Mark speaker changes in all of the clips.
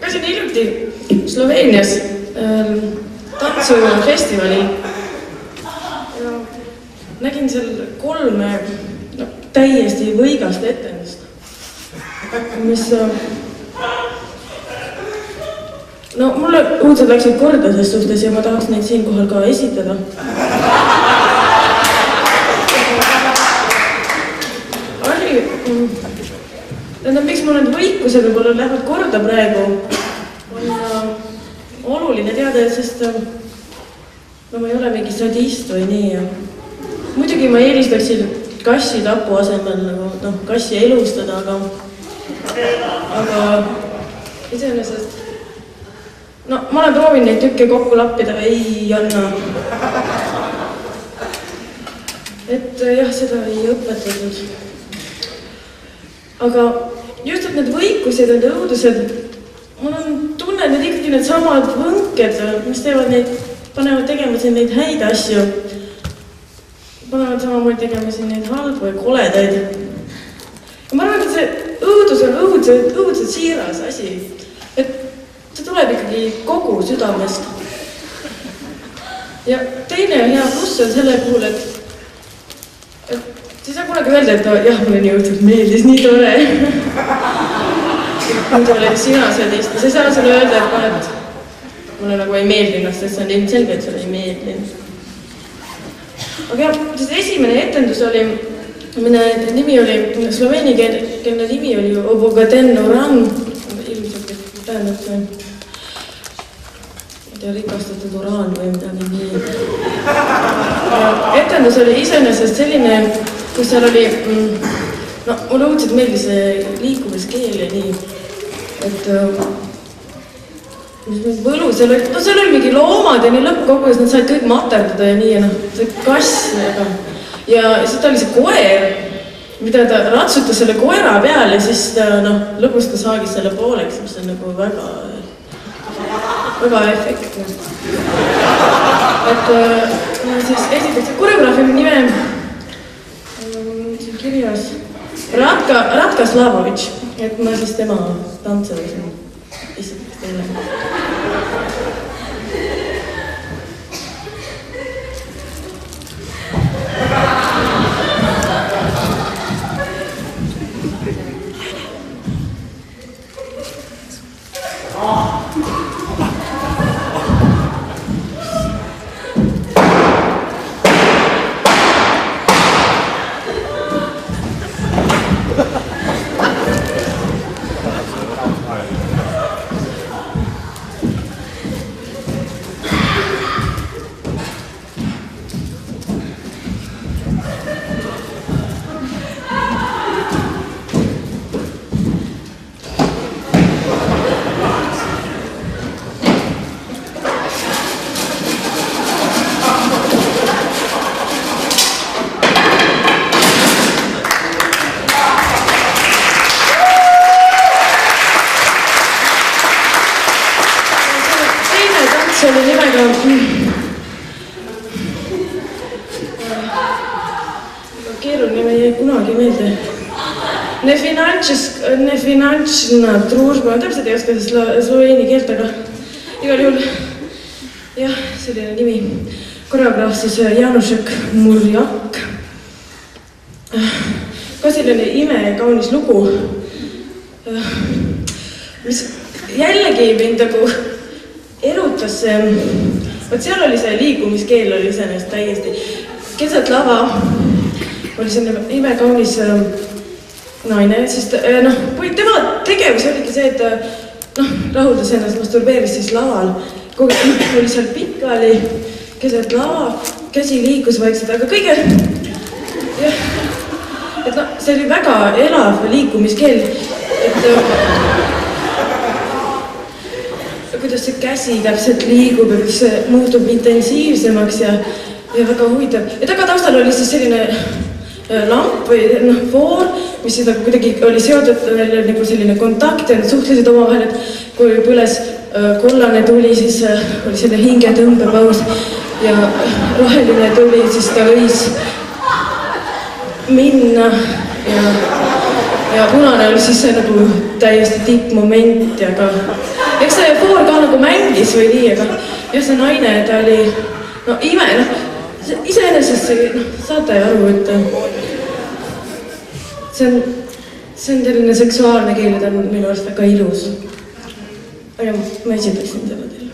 Speaker 1: Käisin hiljuti Sloveenias tantsufestivalil ja nägin seal 3 täiesti võigast etendust, mis mulle õudselt läksid korda selles suhtes ja ma tahaks neid siinkohal ka esitada. Miks mul need võikused võib-olla lähevad korda praegu, on oluline teada, sest ma ei ole mingi sadist või nii. Muidugi ma eelistaksin kassi tapu asemel kassi elustada, aga iseenesest ma olen proovinud neid tükke kokku lappida, ei anna. Et jah, seda ei õpetatud. Aga just, et need võikused, need õudused, mul on tunne, need ikkagi need samad võnked, mis teevad neid, panevad tegema siin neid häid asju. Panevad samamoodi tegema siin neid halbu ja koledaid. Ja ma arvan, et see õudus on õudselt siiras asi. Et see tuleb ikkagi kogu südamest. Ja teine hea pluss on selle puhul, et sa ei saa kunagi öelda, et jah, mulle nii õudselt meeldis, nii tore. Nüüd oled sina sadist. Sa ei saa sulle öelda, et mulle nagu ei meeldinud, sest see on ilmselge, et sulle ei meeldinud. Aga jah, esimene etendus oli, mille nimi oli, sloveeni keelne nimi oli Obogaten Oran, ilmselt tähendab see, ma ei tea, rikastatud uraan või midagi nii. Etendus oli iseenesest selline, kus seal oli, mulle õudselt meeldis see liikumiskeel ja nii, et mis võlu, seal oli mingi loomad ja nii lõppkogudes nad said kõik materdada ja nii ja see kass ja siis ta oli see koer, mida ta ratsutas selle koera peal ja siis ta lõpus ta saagis selle pooleks, mis on nagu väga efektne. Et siis esiteks koreograafi nime siin kirjas Ratka Slavovitš, et ma siis tema tantsevisin esiteks teile. See oli nimega keeruline, ma ei jäi kunagi meelde. Nefinantšna družba, ma täpselt ei oska sloveeni keelt, aga igal juhul jah, selline nimi. Koreograaf siis Janušek Murjak. Ka selline ime ja kaunis lugu, mis jällegi mind nagu erutas see, seal oli see liikumiskeel oli iseenesest täiesti. Keset lava oli selline imekaunis naine, sest tema tegevus oligi see, et rahuldas ennast, masturbeeris siis laval. Oli seal pikali, keset lava, käsi liikus vaikselt, aga kõige, et see oli väga elav liikumiskeel, et kuidas see käsi täpselt liigub ja kuidas see muutub intensiivsemaks ja väga huvitav. Ja taga taustal oli siis selline lamp või voor, mis siis kuidagi oli seotud nagu selline kontakt ja nad suhtlesid omavahel, et kui põles kollane tuli, siis oli selline hingetõmbepaus. ja roheline tuli, siis ta võis minna ja punane oli siis see nagu täiesti tippmoment ja ka eks see Foor ka nagu mängis või nii, aga jah, see naine, ta oli no ime, iseenesest see, saate aru, et see on selline seksuaalne keel, ta on minu arust väga ilus. Aga ma esitaksin selle teile.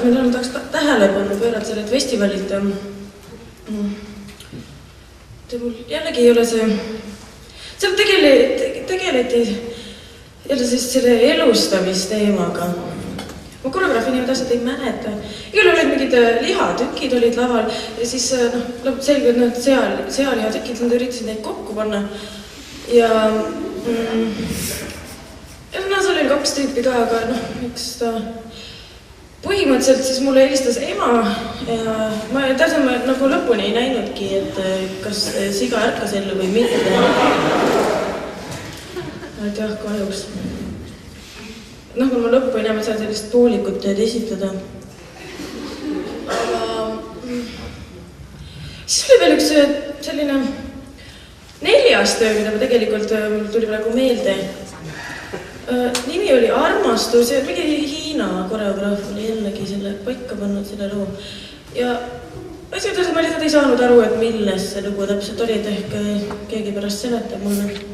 Speaker 1: Millele ma tahaks ka tähelepanu pöörata selle festivalilt. Mul jällegi ei ole see... Seal tegeleti jälle siis selle elustamisteemaga. Ma koreograafi nimed asjad ei mäleta. Igal olid mingid lihatükid olid laval ja siis selgelt need sealihatükid, nad üritasid neid kokku panna. Ja seal oli 2 tüüpi ka, aga eks ta... Põhimõtteliselt siis mulle helistas ema ja ma nagu lõpuni ei näinudki, et kas siga ärkas ellu või mitte. Et jah, kahjuks. Kui ma lõppu ei näe, ma saan sellist poolikut tööd esitada. Aga siis oli veel üks selline 4. töö, mida ma tegelikult tuli praegu meelde. Nimi oli Armastus ja mingi Hiina koreograaf oli jällegi selle paika pannud selle loo. Ja asjad, ma lihtsalt ei saanud aru, et milles see lugu täpselt oli, et ehk keegi pärast seletab mulle.